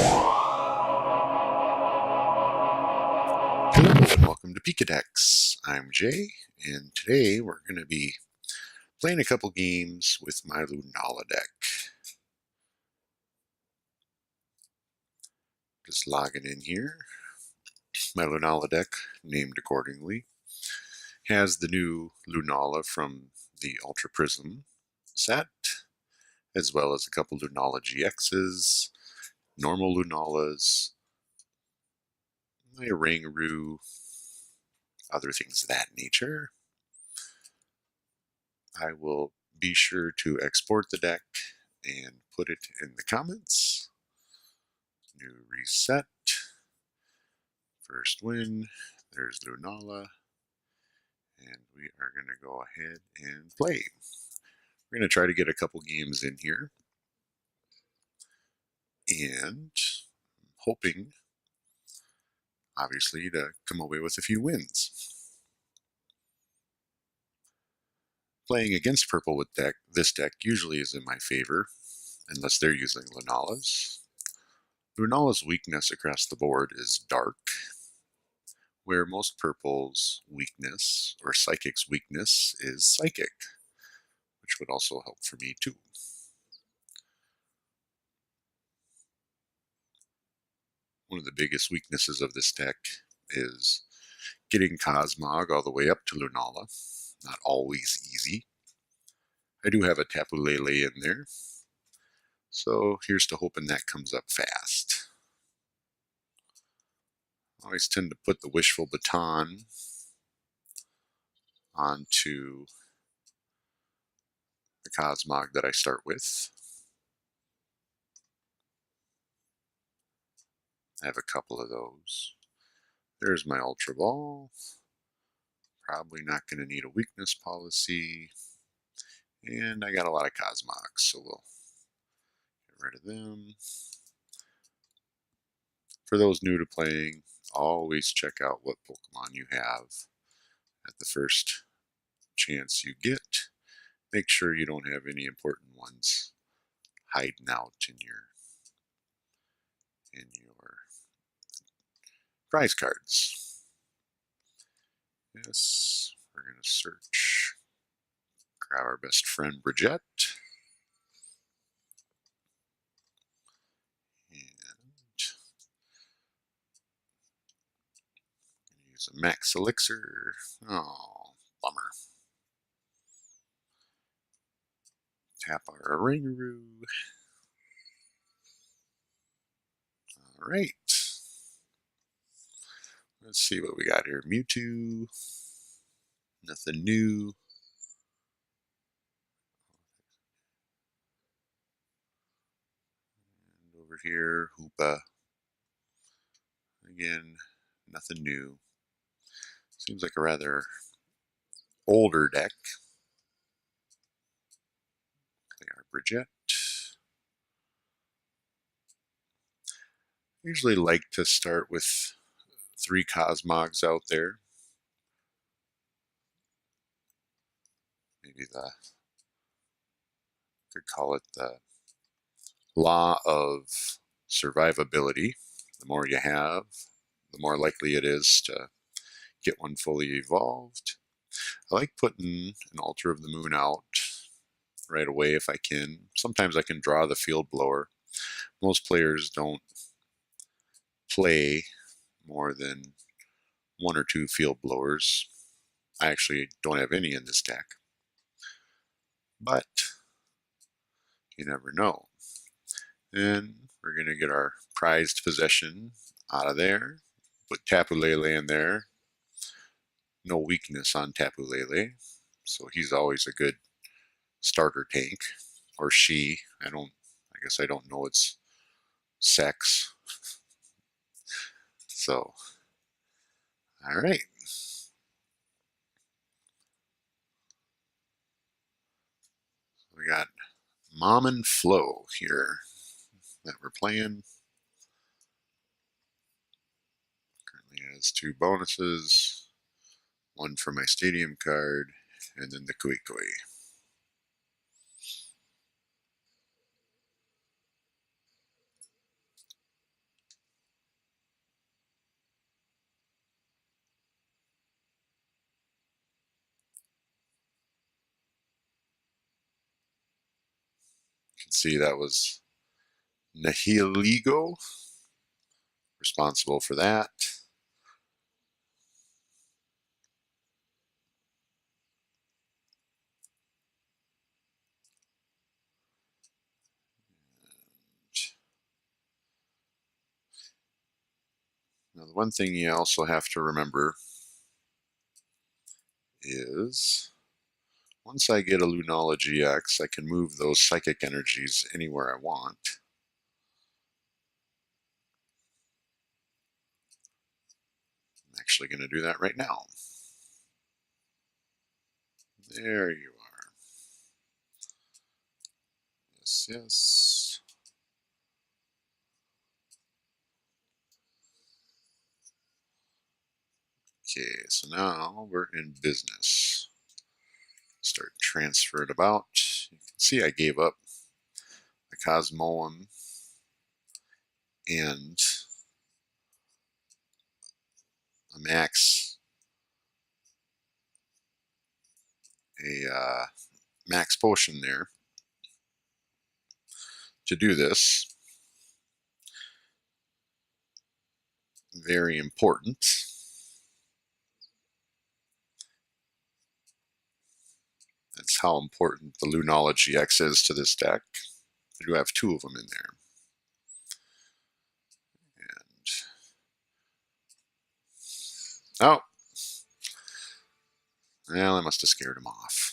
Hello and welcome to Pikadecks. I'm Jay, and today we're going to be playing a couple games with my Lunala deck. Just logging in here. My Lunala deck, named accordingly, has the new Lunala from the Ultra Prism set, as well as a couple Lunala GXs, normal Lunalas, my Oranguru, other things of that nature. I will be sure to export the deck and put it in the comments. New reset. First win. There's Lunala. And we are going to go ahead and play. We're going to try to get a couple games in here. And I'm hoping, obviously, to come away with a few wins. Playing against purple with this deck usually is in my favor, unless they're using Lunala's. Lunala's weakness across the board is dark, where most purple's weakness, or psychic's weakness, is psychic, which would also help for me too. One of the biggest weaknesses of this deck is getting Cosmog all the way up to Lunala. Not always easy. I do have a Tapu Lele in there, so here's to hoping that comes up fast. I always tend to put the Wishful Baton onto the Cosmog that I start with. I have a couple of those. There's my Ultra Ball. Probably not going to need a weakness policy. And I got a lot of Cosmogs, so we'll get rid of them. For those new to playing, always check out what Pokemon you have at the first chance you get. Make sure you don't have any important ones hiding out in your prize cards. Yes, we're going to search. Grab our best friend Brigette. And use a Max Elixir. Oh, bummer. Tap our Oranguru. Alright. Let's see what we got here. Mewtwo. Nothing new. And over here, Hoopa. Again, nothing new. Seems like a rather older deck. Play our Brigette. Usually like to start with 3 Cosmogs out there. Maybe could call it the law of survivability. The more you have, the more likely it is to get one fully evolved. I like putting an Altar of the Moon out right away if I can. Sometimes I can draw the Field Blower. Most players don't play more than 1 or 2 Field Blowers. I actually don't have any in this deck. But you never know. And we're going to get our prized possession out of there. Put Tapu Lele in there. No weakness on Tapu Lele, so he's always a good starter tank. Or she. I guess I don't know its sex. So, alright. We got Mom and Flo here that we're playing. Currently has 2 bonuses. 1 for my stadium card, and then the Koi Koi. can see that was Nihiligo responsible for that. Now, the one thing you also have to remember is once I get a Lunala GX, I can move those psychic energies anywhere I want. I'm actually going to do that right now. There you are. Yes, yes. Okay, so now we're in business. Start transfer it about. You can see I gave up the Cosmoem and a Max Potion there to do this. Very important. That's how important the Lunala GX is to this deck. I do have two of them in there. And oh, well, I must have scared him off.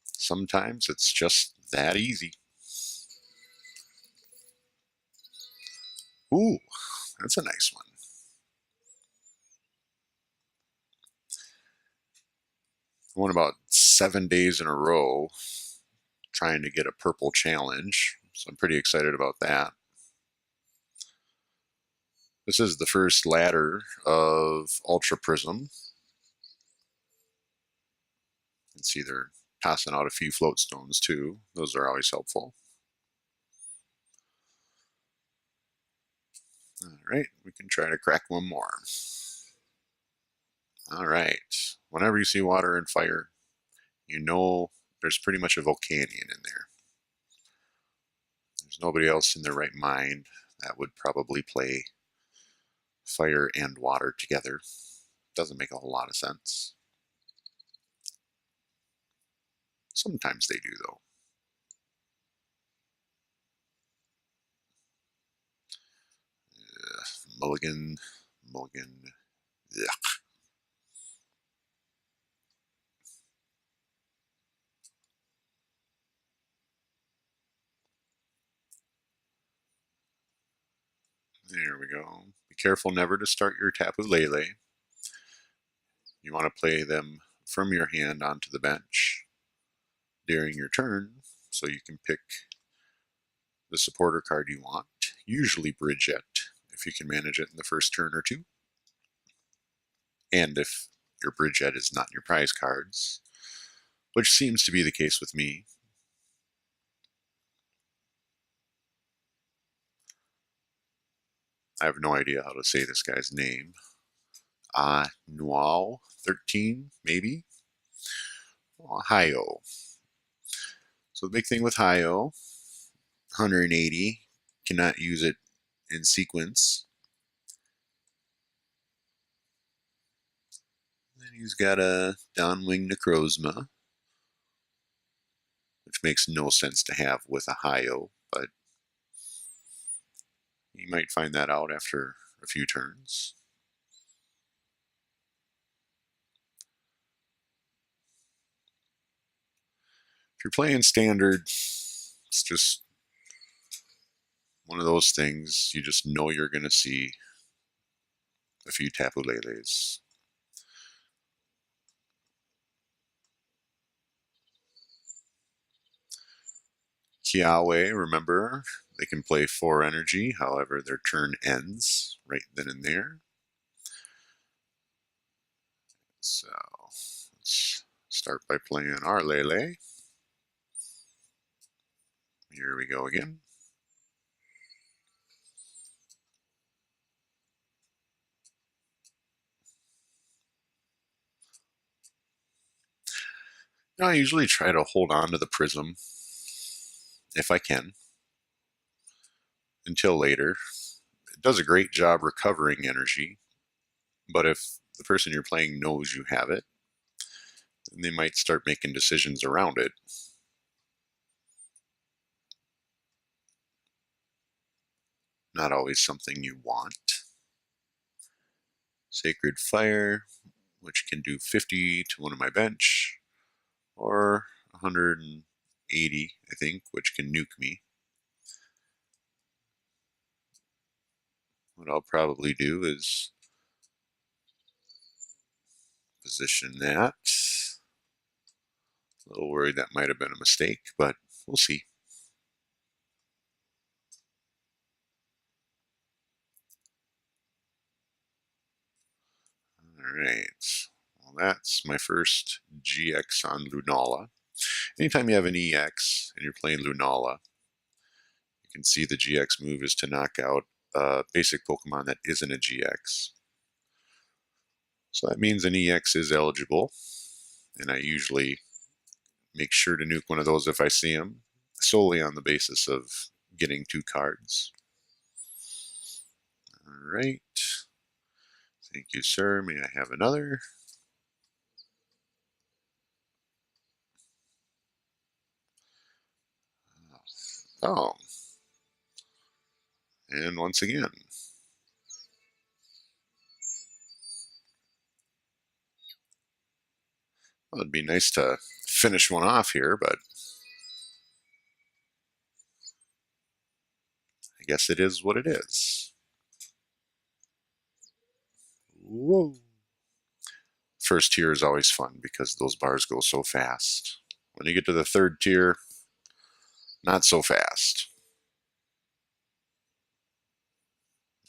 Sometimes it's just that easy. Ooh, that's a nice one. I won about 7 days in a row trying to get a purple challenge, so I'm pretty excited about that. This is the first ladder of Ultra Prism. You can see they're passing out a few float stones too. Those are always helpful. All right, we can try to crack one more. All right, whenever you see water and fire, you know there's pretty much a Volcanion in there. There's nobody else in their right mind that would probably play fire and water together. Doesn't make a whole lot of sense. Sometimes they do, though. Mulligan. Yuck. There we go. Be careful never to start your Tapu Lele. You want to play them from your hand onto the bench during your turn, so you can pick the supporter card you want, usually Brigette, if you can manage it in the first turn or two. And if your Brigette is not in your prize cards, which seems to be the case with me. I have no idea how to say this guy's name. Noal 13, maybe? Ohio. So the big thing with Ohio, 180, cannot use it in sequence. And he's got a Downwing Necrozma, which makes no sense to have with Ohio, but you might find that out after a few turns. If you're playing standard, it's just one of those things. You just know you're going to see a few Tapu Leles. Kiawe, remember, they can play 4 energy, however their turn ends right then and there. So let's start by playing our Lele. Here we go again. I usually try to hold on to the prism if I can until later. It does a great job recovering energy, but if the person you're playing knows you have it, then they might start making decisions around it. Not always something you want. Sacred Fire, which can do 50 to one of my bench, or 180, I think, which can nuke me. What I'll probably do is position that. A little worried that might have been a mistake, but we'll see. Alright, well that's my first GX on Lunala. Anytime you have an EX and you're playing Lunala, you can see the GX move is to knock out a basic Pokemon that isn't a GX. So that means an EX is eligible, and I usually make sure to nuke one of those if I see them, solely on the basis of getting 2 cards. Alright. Thank you, sir. May I have another? Oh. And once again. Well, it'd be nice to finish one off here, but I guess it is what it is. Whoa. First tier is always fun because those bars go so fast. When you get to the 3rd tier, not so fast.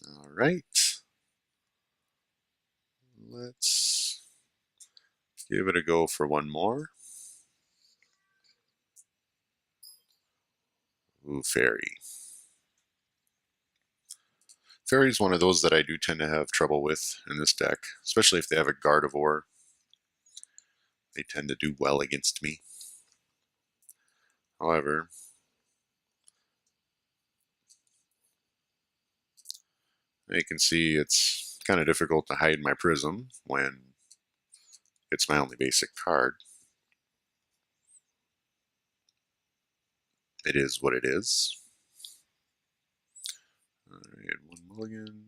All right. Let's give it a go for one more. Ooh, Fairy. Fairy is one of those that I do tend to have trouble with in this deck, especially if they have a Gardevoir. They tend to do well against me. However, you can see it's kind of difficult to hide my Prism when it's my only basic card. It is what it is. Alright, 1 mulligan.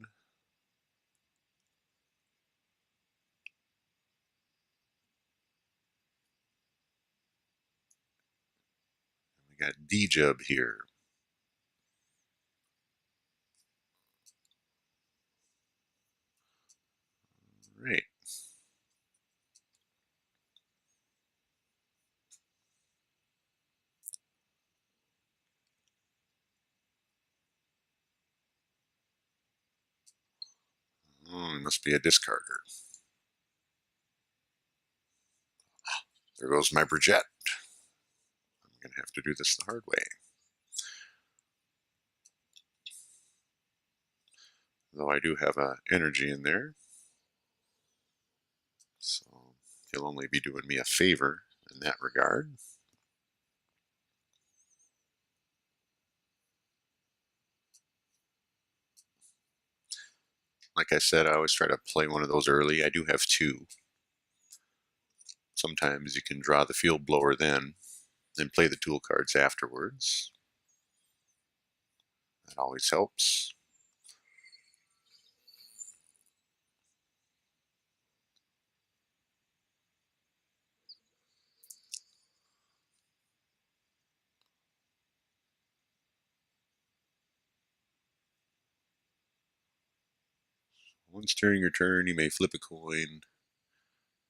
We got D-Jub here. Right. Oh, it must be a discarder. There goes my Brigette. I'm going to have to do this the hard way. Though I do have a energy in there. So he'll only be doing me a favor in that regard. Like I said, I always try to play one of those early. I do have 2. Sometimes you can draw the field blower then, and play the tool cards afterwards. That always helps. Once during your turn, you may flip a coin.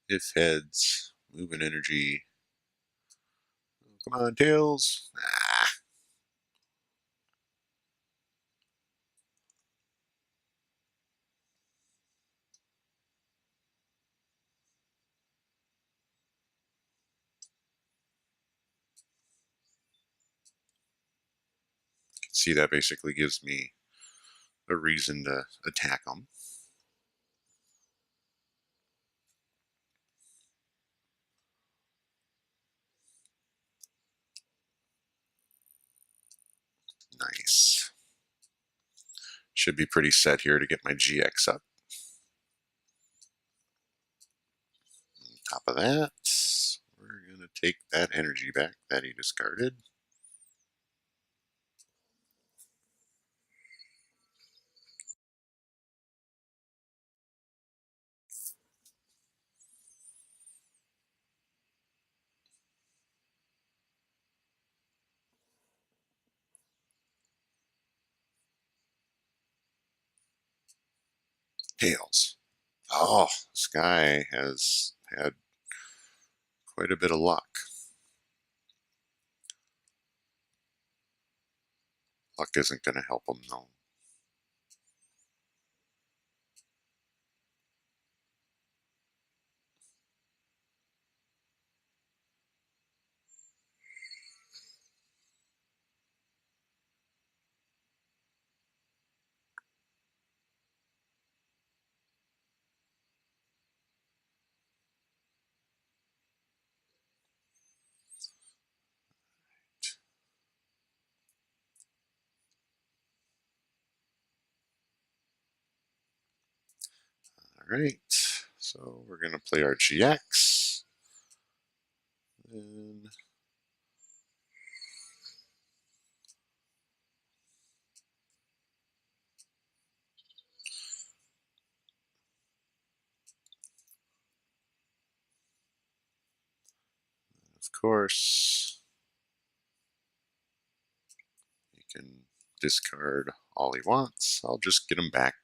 If heads, move an energy. Come on, tails. Ah. See, that basically gives me a reason to attack them. Should be pretty set here to get my GX up. On top of that, we're going to take that energy back that he discarded. Tails. Oh, this guy has had quite a bit of luck. Luck isn't going to help him, though. All right, so we're going to play our GX. And of course, he can discard all he wants. I'll just get him back.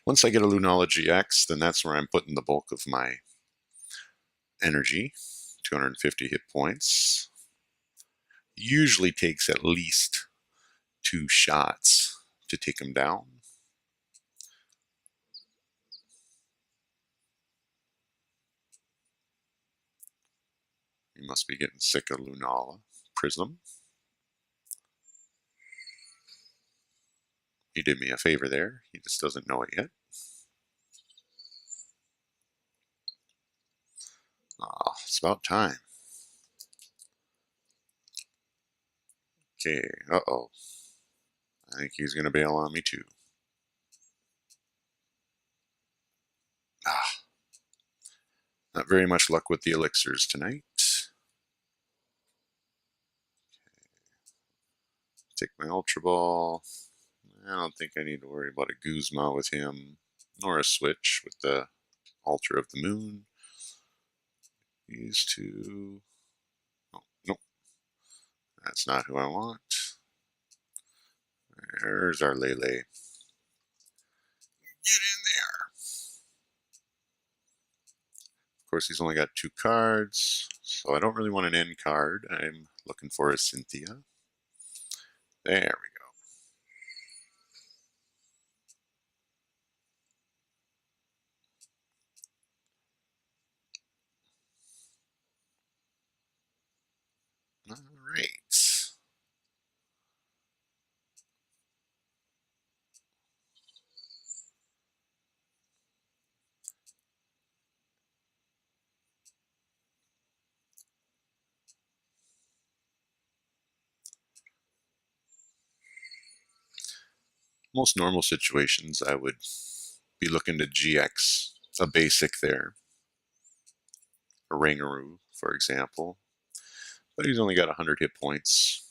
Once I get a Lunala GX, then that's where I'm putting the bulk of my energy, 250 hit points. Usually takes at least 2 shots to take him down. He must be getting sick of Lunala. Prism. He did me a favor there. He just doesn't know it yet. Ah, it's about time. Okay, uh-oh. I think he's going to bail on me too. Ah, not very much luck with the elixirs tonight. Take my Ultra Ball. I don't think I need to worry about a Guzma with him, nor a switch with the Altar of the Moon. These two. Oh, nope. That's not who I want. There's our Lele. Get in there. Of course, he's only got 2 cards, so I don't really want an end card. I'm looking for a Cynthia. There we go. All right. Most normal situations, I would be looking to GX a basic there. Oranguru, for example. But he's only got 100 hit points.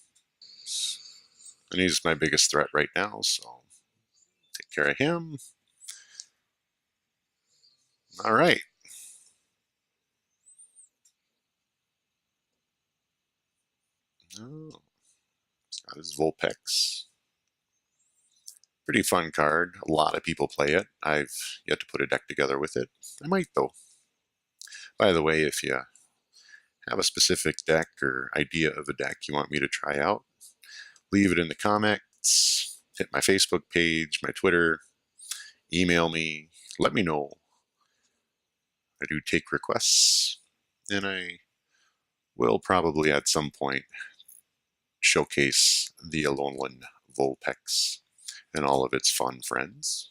And he's my biggest threat right now, so take care of him. All right. Oh, he's got his Vulpix. Pretty fun card. A lot of people play it. I've yet to put a deck together with it. I might, though. By the way, if you have a specific deck or idea of a deck you want me to try out, leave it in the comments, hit my Facebook page, my Twitter, email me, let me know. I do take requests, and I will probably at some point showcase the Alolan Vulpix and all of its fun friends.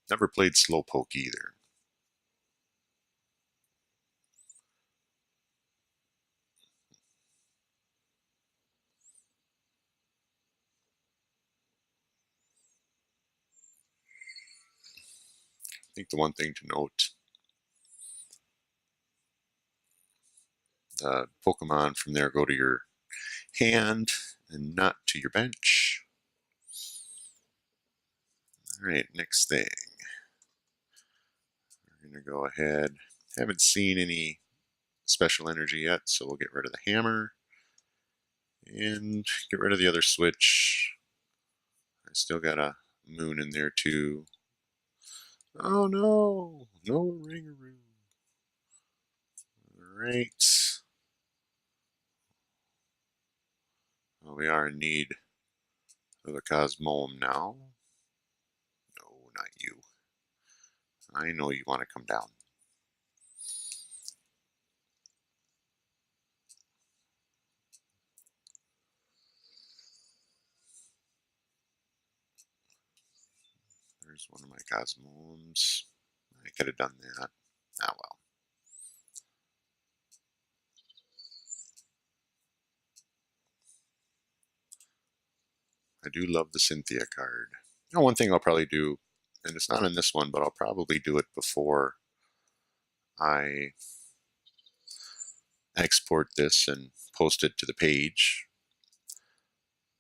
Never played Slowpoke either. think the one thing to note, the Pokemon from there go to your hand and not to your bench. All right, next thing. We're going to go ahead. Haven't seen any special energy yet, so we'll get rid of the hammer and get rid of the other switch. I still got a Moon in there too. Oh no, no Oranguru. All right. Well, we are in need of a Cosmoem now. No, not you. I know you want to come down. There's one of my Cosmoems. I could have done that. Ah, well. I do love the Cynthia card. You know, one thing I'll probably do, and it's not in this one, but I'll probably do it before I export this and post it to the page.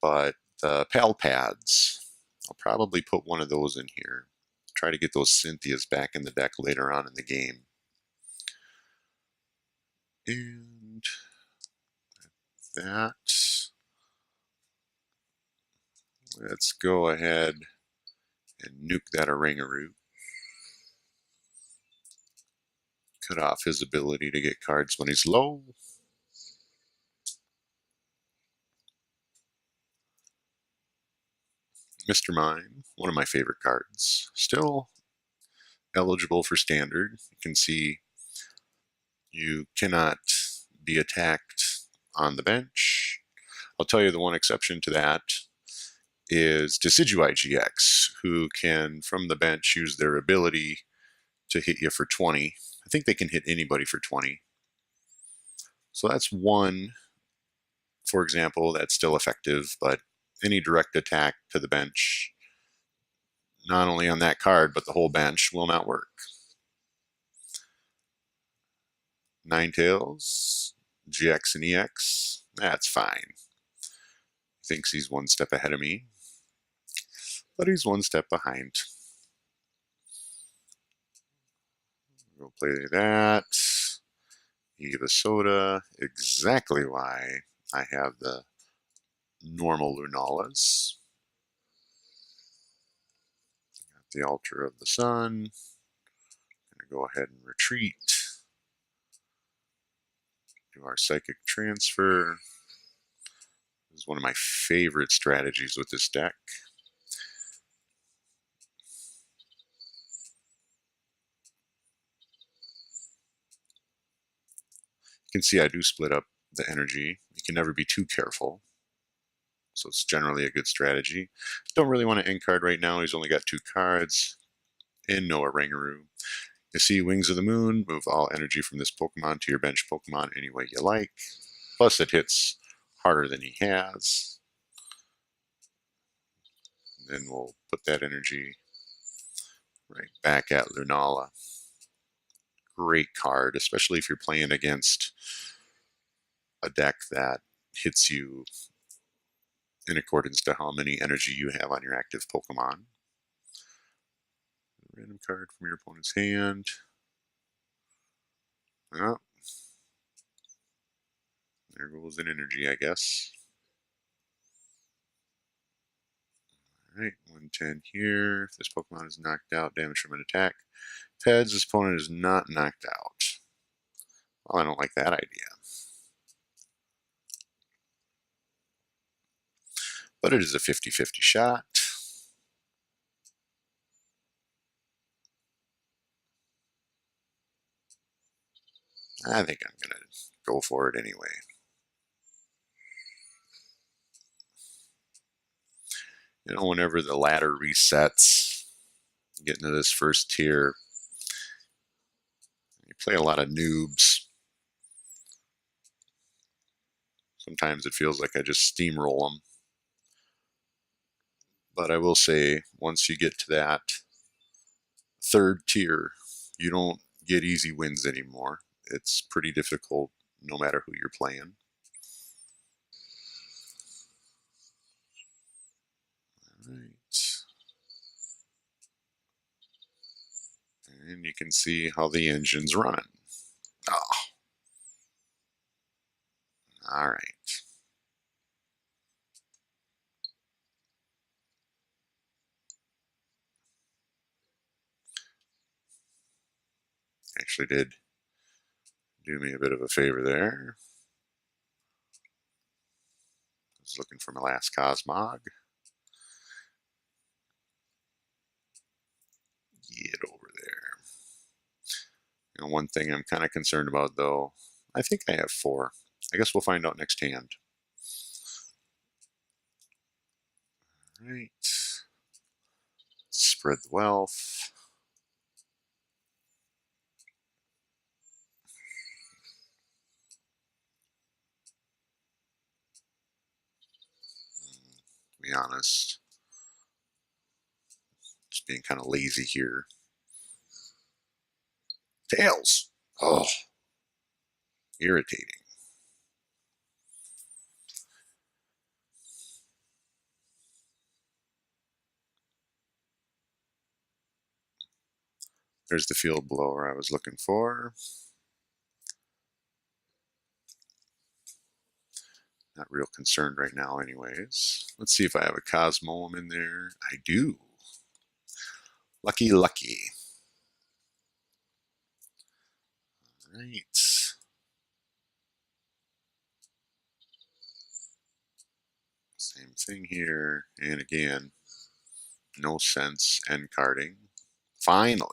But the Pal Pads, I'll probably put one of those in here. Try to get those Cynthias back in the deck later on in the game. And that, let's go ahead and nuke that Oranguru. Cut off his ability to get cards when he's low. Mr. Mime, one of my favorite cards. Still eligible for standard. You can see you cannot be attacked on the bench. I'll tell you the one exception to that is Decidueye GX, who can, from the bench, use their ability to hit you for 20. I think they can hit anybody for 20. So that's one, for example, that's still effective, but any direct attack to the bench, not only on that card, but the whole bench, will not work. Ninetales, GX and EX, that's fine. Thinks he's one step ahead of me, but he's one step behind. We'll play that. Evosoda, exactly why I have the normal Lunalas. Got the Altar of the Sun. Gonna go ahead and retreat. Do our Psychic Transfer. This is one of my favorite strategies with this deck. You can see I do split up the energy. You can never be too careful. So it's generally a good strategy. Don't really want to end card right now. He's only got 2 cards. And no Oranguru. You see Wings of the Moon. Move all energy from this Pokemon to your bench Pokemon any way you like. Plus it hits harder than he has. And then we'll put that energy right back at Lunala. Great card, especially if you're playing against a deck that hits you in accordance to how many energy you have on your active Pokemon. Random card from your opponent's hand. Oh, there goes an energy, I guess. Alright, 110 here. If this Pokemon is knocked out, damage from an attack. If heads, this opponent is not knocked out. Well, I don't like that idea. But it is a 50-50 shot. I think I'm going to go for it anyway. You know, whenever the ladder resets, get into this first tier, you play a lot of noobs. Sometimes it feels like I just steamroll them. But I will say, once you get to that third tier. You don't get easy wins anymore. It's pretty difficult no matter who you're playing. All right. And you can see how the engine's running. Oh. All right. Actually did do me a bit of a favor there. I was looking for my last Cosmog. Get over there. And one thing I'm kind of concerned about, though, I think I have 4. I guess we'll find out next hand. All right. Spread the wealth. To be honest, just being kind of lazy here. Tails! Oh, irritating. There's the field blower I was looking for. Not real concerned right now anyways. Let's see if I have a Cosmoem in there. I do. Lucky, lucky. All right. Same thing here. And again, no sense end carding. Finally.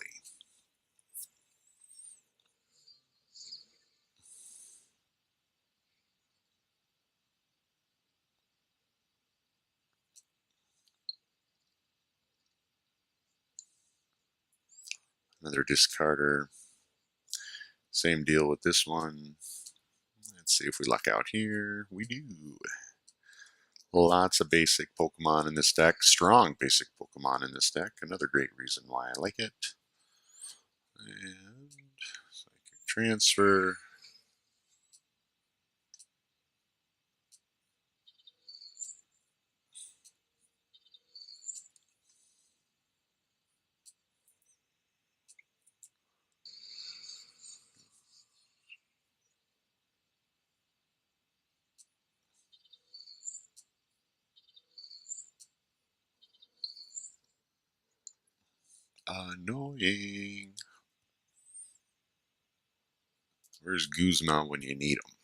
Another discarder. Same deal with this one. Let's see if we luck out here. We do. Lots of basic Pokemon in this deck. Strong basic Pokemon in this deck. Another great reason why I like it. And Psychic Transfer. Annoying. Where's Guzma when you need him?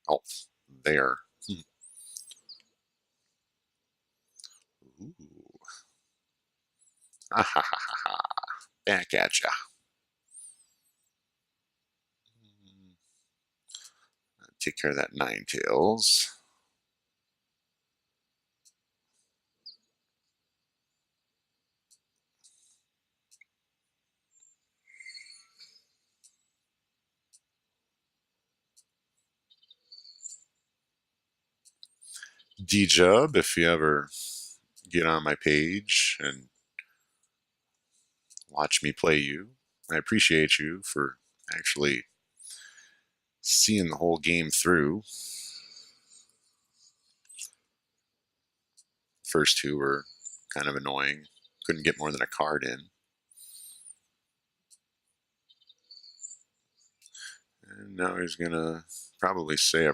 Oh, there. Ooh. Ah, ha, ha, ha, ha. Back at ya. Take care of that Ninetales. D-Jub, if you ever get on my page and watch me play you, I appreciate you for actually seeing the whole game through. First 2 were kind of annoying. Couldn't get more than a card in. And now he's going to probably say a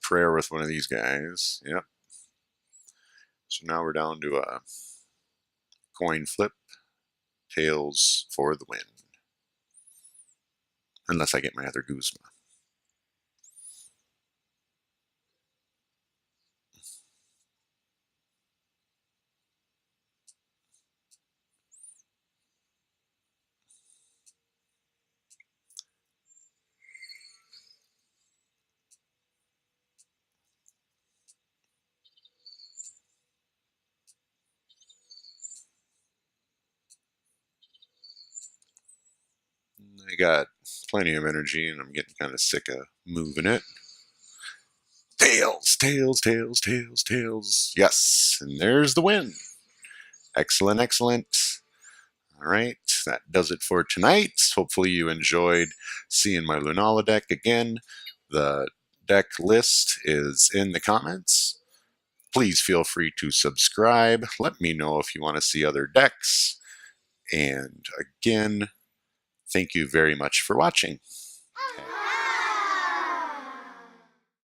prayer with one of these guys. Yep. So now we're down to a coin flip. Tails for the win. Unless I get my other Guzma. I got plenty of energy and I'm getting kind of sick of moving it. Tails! tails, tails, tails, tails. Yes, and there's the win. Excellent, excellent. All right, that does it for tonight. Hopefully you enjoyed seeing my Lunala deck again. The deck list is in the comments. Please feel free to subscribe. Let me know if you want to see other decks. And again, thank you very much for watching.